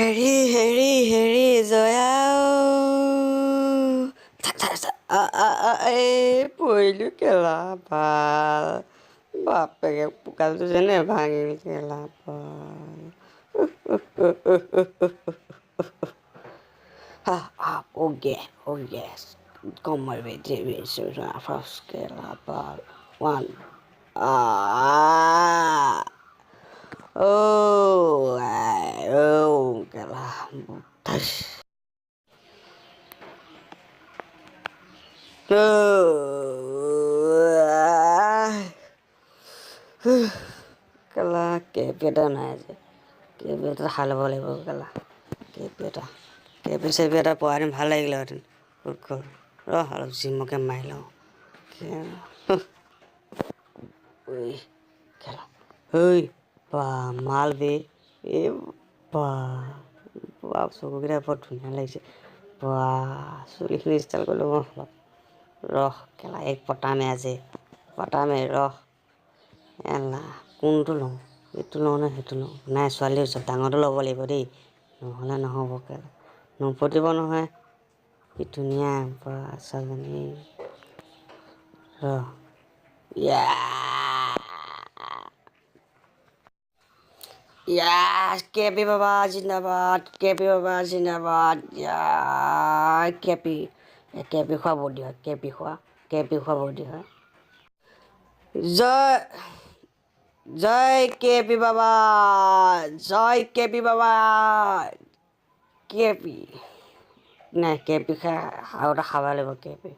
হেৰি জয়া এই পৰিলোঁ কেলা ভাল বাপেকে পোকালটো যেনে ভাঙিল কেলা ভাল oh yes come my way TV so first kelas bal one oh kelah tas kelah kepeda নাই যে কেপটা খাই ল'ব লাগিব কেলা কেপি এটা পোৱা হেঁতেন ভাল লাগিলেহেঁতেন অলপ জিমকে মাৰি লওঁ খেলা বা মাল বে এই বা চকুকেইটা বৰ ধুনীয়া লাগিছে বা চুলিখিনি ষ্টাইল কৰি ল'ব অলপ ৰস খেলা এক পটামে ৰস এলা কোনটো লওঁ এইটো লওঁ নে সেইটো লওঁ নাই ছোৱালী চব ডাঙৰটো ল'ব লাগিব দেই নহ'লে নহ'ব কেলা নপতিব নহয় কি ধুনীয়া বা ছোৱালীজনী কেপি বাবা জিন্দাবাদ কেপি বাবা জিন্দাবাদ কেপি খোৱা বডি হয় কেপি খোৱা বডি হয় জয় কেপি বাবা কেপি নাই কেপি খাই আৰু এটা খাব লাগিব কেপি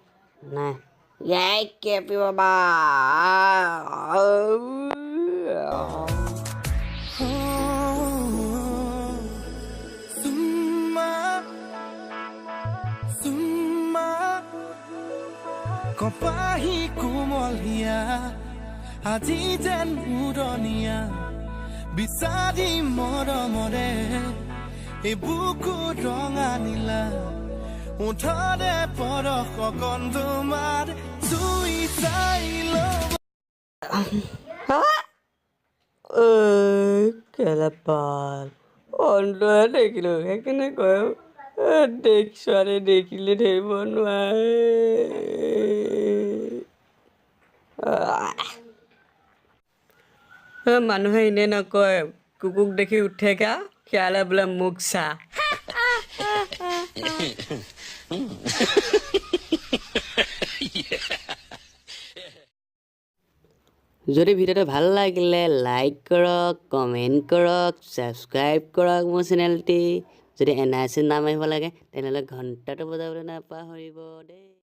নাই কেপি বাবা কপাহী কোমলীয়া আজি যেন উৰণীয়া বিচাৰি মৰমৰে এই বুকু ৰঙা নীলা উঠৰে পৰশ কণ তোমাৰ চুই চাই ল'ব কেলাপাল অন্তৰে দেখিলোঁ সেইকাৰণে কয় ছোৱালী দেখিলে ধৰিব নোৱাৰে মানুহে এনেই নকয় কুকুক দেখি উঠে গা শিয়ালে বোলে মোক চা যদি ভিডিঅ'টো ভাল লাগিলে লাইক কৰক কমেণ্ট কৰক ছাবস্ক্ৰাইব কৰক মোৰ চেনেলটি যদি NIC নাম আহিব লাগে তেনেহ'লে ঘণ্টাটো বজাবলৈ নাপাহৰিব দেই।